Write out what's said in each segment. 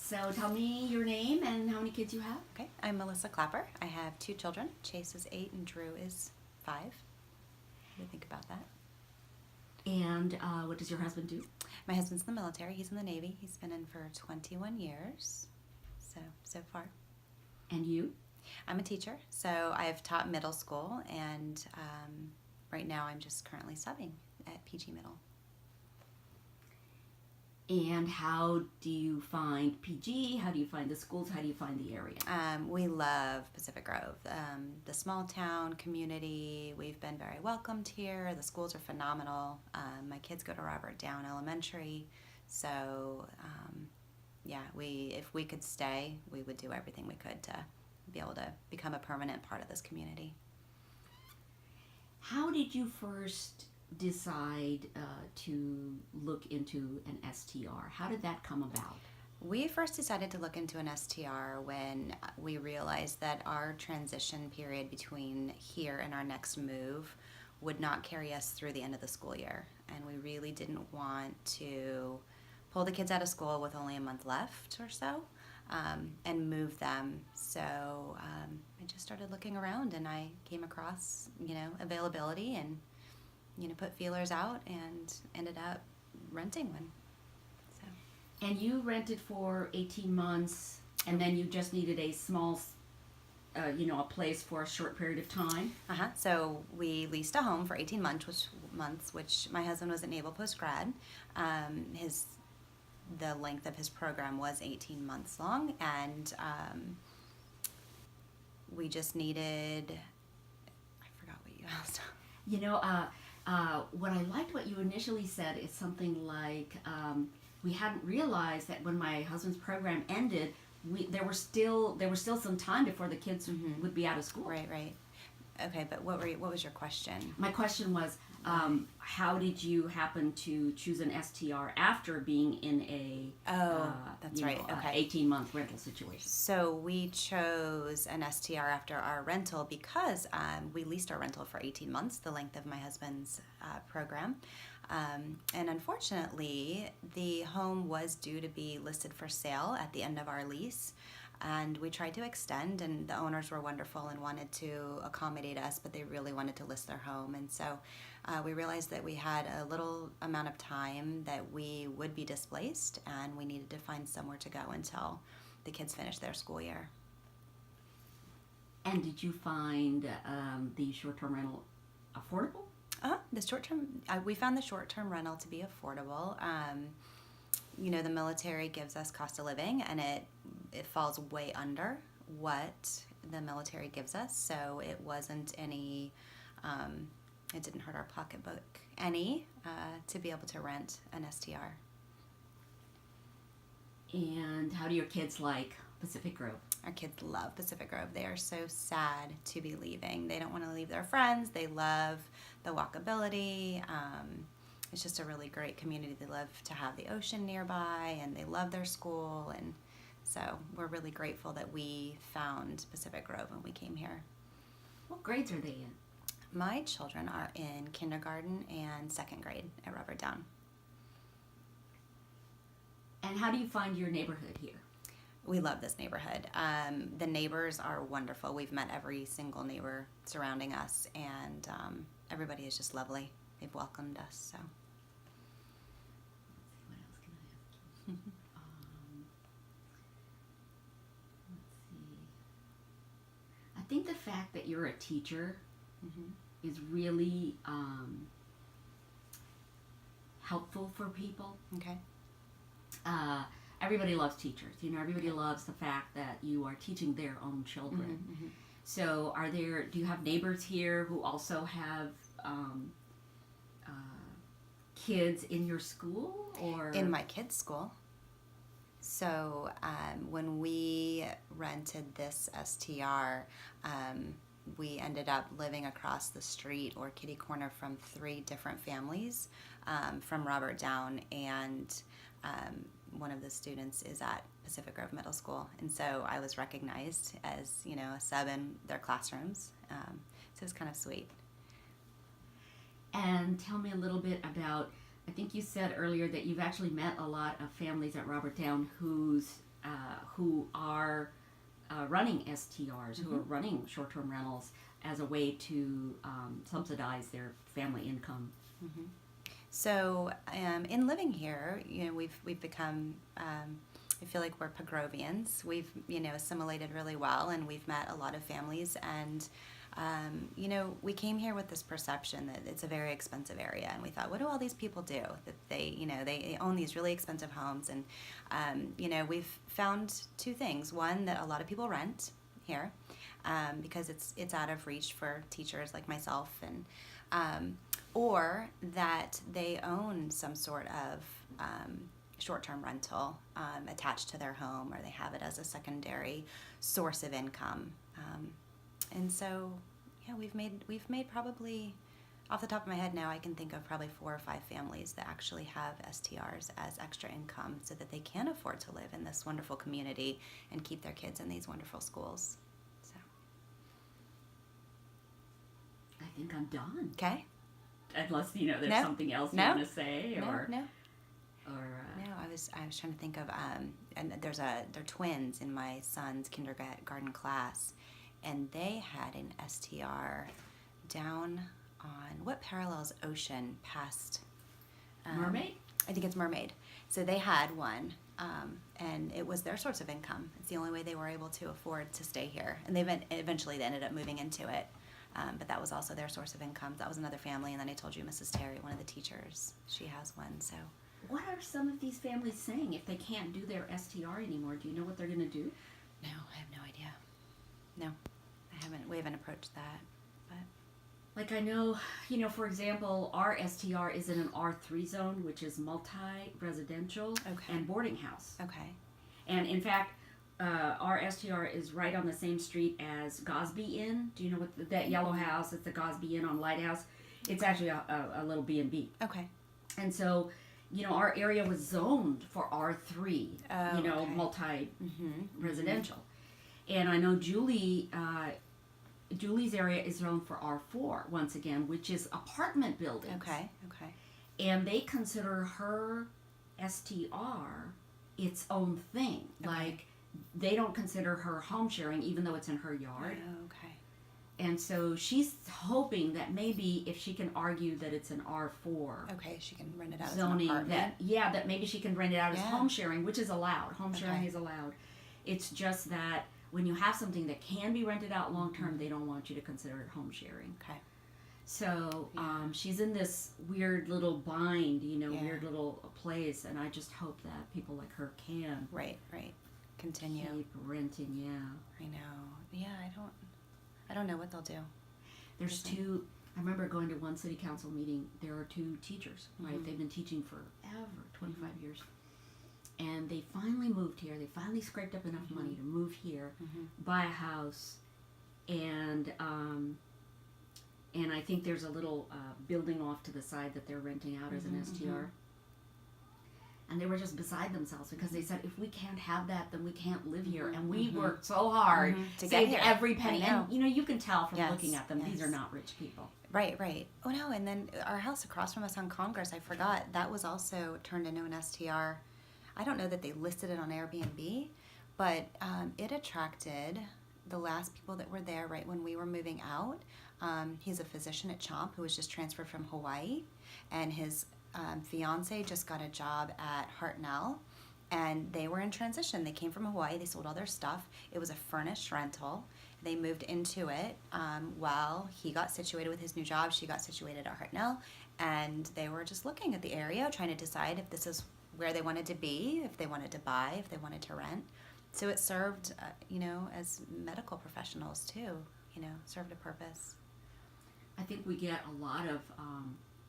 So tell me your name and how many kids you have. Okay, I'm Melissa Clapper. I have 2 children. Chase is 8 and Drew is 5. What do you think about that? And what does your husband do? My husband's in the military. He's in the Navy. He's been in for 21 years, so far. And you? I'm a teacher, so I've taught middle school, and right now I'm just currently subbing at PG Middle. And how do you find PG? How do you find the schools? How do you find the area? We love Pacific Grove, the small town community. We've been very welcomed here. The schools are phenomenal. My kids go to Robert Down Elementary, so if we could stay, we would do everything we could to be able to become a permanent part of this community. How did you first decide to look into an STR? How did that come about? We first decided to look into an STR when we realized that our transition period between here and our next move would not carry us through the end of the school year. And we really didn't want to pull the kids out of school with only a month left or so and move them. So I just started looking around, and I came across, availability, and put feelers out and ended up renting one. So. And you rented for 18 months, and then you just needed a small, a place for a short period of time? So we leased a home for 18 months, which my husband was a naval post-grad. The length of his program was 18 months long, and we just needed, I forgot what you asked. What I liked what you initially said is something like, we hadn't realized that when my husband's program ended, there was still some time before the kids would be out of school. Right. Okay, but what was your question? My question was, how did you happen to choose an STR after being in a 18-month rental situation? So we chose an STR after our rental because we leased our rental for 18 months, the length of my husband's program. And unfortunately, the home was due to be listed for sale at the end of our lease. And we tried to extend, and the owners were wonderful and wanted to accommodate us, but they really wanted to list their home. And so we realized that we had a little amount of time that we would be displaced, and we needed to find somewhere to go until the kids finished their school year. And did you find the short-term rental affordable? The short-term, we found the short-term rental to be affordable. The military gives us cost of living, and it falls way under what the military gives us, so it wasn't any, it didn't hurt our pocketbook any to be able to rent an STR. And how do your kids like Pacific Grove? Our kids love Pacific Grove. They are so sad to be leaving. They don't want to leave their friends. They love the walkability. It's just a really great community. They love to have the ocean nearby, and they love their school, and so we're really grateful that we found Pacific Grove when we came here. What grades are they in? My children are in kindergarten and 2nd grade at Robert Down. And how do you find your neighborhood here? We love this neighborhood. The neighbors are wonderful. We've met every single neighbor surrounding us, and everybody is just lovely. They've welcomed us. So. Let's see, what else can I ask you? Let's see. I think the fact that you're a teacher is really helpful for people. Okay. Everybody loves teachers. Everybody loves the fact that you are teaching their own children. So do you have neighbors here who also have kids in your school? Or in my kids' school? So when we rented this STR, we ended up living across the street or kitty corner from 3 different families from Robert Down, and one of the students is at Pacific Grove Middle School, and so I was recognized as a sub in their classrooms, so it was kind of sweet. And tell me a little bit about, I think you said earlier that you've actually met a lot of families at Robert Down whose who are running STRs, who are running short-term rentals as a way to subsidize their family income. Mm-hmm. So, in living here, we've become. I feel like we're Pegrovians. We've assimilated really well, and we've met a lot of families. And we came here with this perception that it's a very expensive area, and we thought, what do all these people do? That they own these really expensive homes, and we've found two things. One, that a lot of people rent here because it's out of reach for teachers like myself, and or that they own some sort of short-term rental attached to their home, or they have it as a secondary source of income. And so, yeah, we've made probably, off the top of my head now, I can think of probably 4 or 5 families that actually have STRs as extra income so that they can afford to live in this wonderful community and keep their kids in these wonderful schools. So, I think I'm done. okay. Unless there's No. something else you No. want to say, or No. or I was trying to think of and they're twins in my son's kindergarten class, and they had an STR down on what parallels ocean past Mermaid. I think it's Mermaid. So they had one, and it was their source of income. It's the only way they were able to afford to stay here, and eventually they ended up moving into it. But that was also their source of income. That was another family, and then I told you Mrs. Terry, one of the teachers, she has one. So, What are some of these families saying if they can't do their STR anymore? Do you know what they're going to do? no, I have no idea. No, we haven't approached that. But Like I know, for example, our STR is in an R3 zone, which is multi-residential Okay. and boarding house. okay, And in fact, our STR is right on the same street as Gosby Inn. Do you know what that yellow house? It's the Gosby Inn on Lighthouse. It's actually a little B&B. okay, And so, our area was zoned for R3, Oh, okay. multi-residential. And I know Julie's area is zoned for R4, once again, which is apartment buildings. okay. And they consider her STR its own thing. Okay. Like, they don't consider her home sharing, even though it's in her yard. Oh, okay. And so she's hoping that maybe if she can argue that it's an R4 Okay, she can rent it out zoning, as an apartment. that maybe she can rent it out as Yeah. home sharing, which is allowed. Home sharing Okay. is allowed. It's just that when you have something that can be rented out long term, they don't want you to consider it home sharing. Okay. So Yeah. she's in this weird little bind, Yeah. weird little place, and I just hope that people like her can Right. Continue. keep renting. Yeah, I know. Yeah, I don't know what they'll do. there's two. I remember going to one city council meeting. There are 2 teachers, right? Mhm. They've been teaching forever, 25 years, and they finally moved here. They finally scraped up enough money to move here, buy a house, and I think there's a little building off to the side that they're renting out as an STR. And they were just beside themselves because they said, if we can't have that, then we can't live here. And we worked so hard To get saved here. every penny. I know. And you can tell from Yes, looking at them, these yes. are not rich people. Right. Oh no, and then our house across from us on Congress, I forgot, that was also turned into an STR. I don't know that they listed it on Airbnb, but it attracted the last people that were there right when we were moving out. He's a physician at Chomp who was just transferred from Hawaii, and his fiance just got a job at Hartnell, and they were in transition. They came from Hawaii. They sold all their stuff. It was a furnished rental. They moved into it while he got situated with his new job. She got situated at Hartnell, and they were just looking at the area, trying to decide if this is where they wanted to be, if they wanted to buy, if they wanted to rent. So it served, as medical professionals too, served a purpose. I think we get a lot of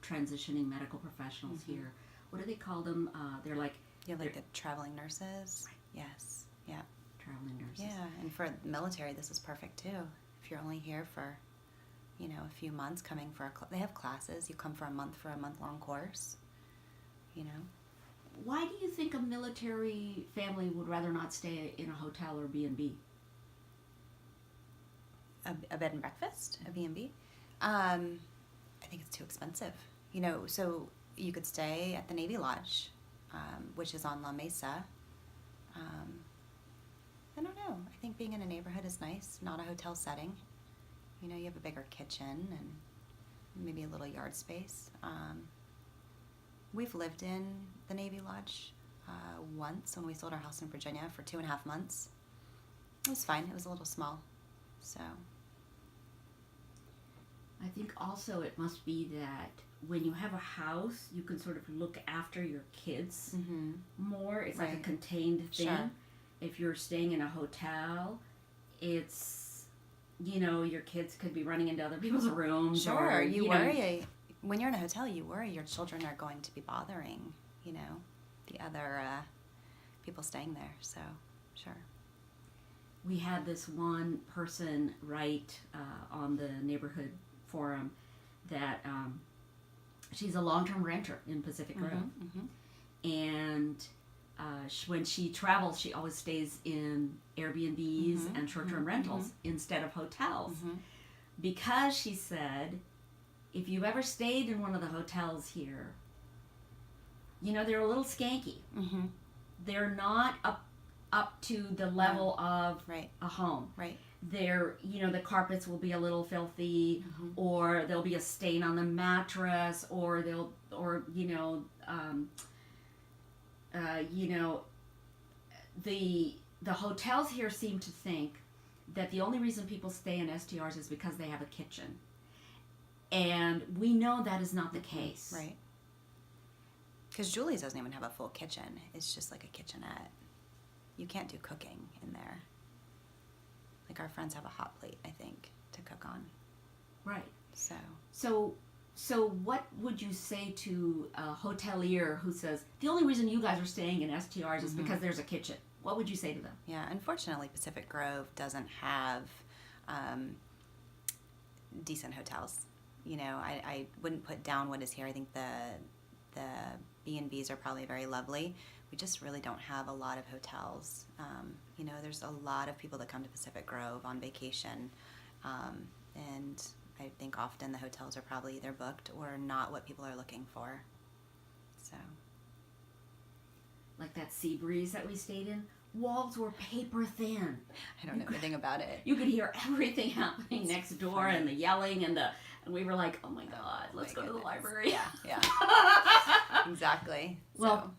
transitioning medical professionals here. What do they call them? They're like Like the traveling nurses. Yes. Yeah. traveling nurses. Yeah, and for the military, this is perfect too. If you're only here for, a few months, coming for they have classes. You come for a month-long course. Why do you think a military family would rather not stay in a hotel or B&B? A bed and breakfast, a B&B. I think it's too expensive. So you could stay at the Navy Lodge, which is on La Mesa, being in a neighborhood is nice, not a hotel setting. You know, you have a bigger kitchen and maybe a little yard space. We've lived in the Navy Lodge once when we sold our house in Virginia for 2.5 months. It was fine. It was a little small. So I think also it must be that when you have a house, you can sort of look after your kids more. It's like a Right. contained thing. Sure. If you're staying in a hotel, it's, you know, your kids could be running into other people's rooms. Sure, or, you know, worry. When you're in a hotel, you worry your children are going to be bothering, you know, the other people staying there. So, sure. We had this one person write on the neighborhood forum that she's a long-term renter in Pacific Grove. And when she travels, she always stays in Airbnbs and short-term rentals instead of hotels. Because she said, if you've ever stayed in one of the hotels here, you know, they're a little skanky. They're not up to the level of Right. a home. Right. They're, you know, the carpets will be a little filthy, or there'll be a stain on the mattress, or the hotels here seem to think that the only reason people stay in STRs is because they have a kitchen. And we know that is not the case. Right. Because Julie's doesn't even have a full kitchen. It's just like a kitchenette. You can't do cooking in there. Like our friends have a hot plate, I think, to cook on. Right. So, what would you say to a hotelier who says, the only reason you guys are staying in STRs is because there's a kitchen? What would you say to them? yeah, unfortunately, Pacific Grove doesn't have decent hotels. You know, I wouldn't put down what is here. I think the B&Bs are probably very lovely. We just really don't have a lot of hotels. You know, there's a lot of people that come to Pacific Grove on vacation, and I think often the hotels are probably either booked or not what people are looking for. So, Like that Sea Breeze that we stayed in, walls were paper thin. I don't know anything about it. You could hear everything happening next door, funny. and the yelling, and we were like, oh my God, let's go to the library. Yeah, exactly. Well, So.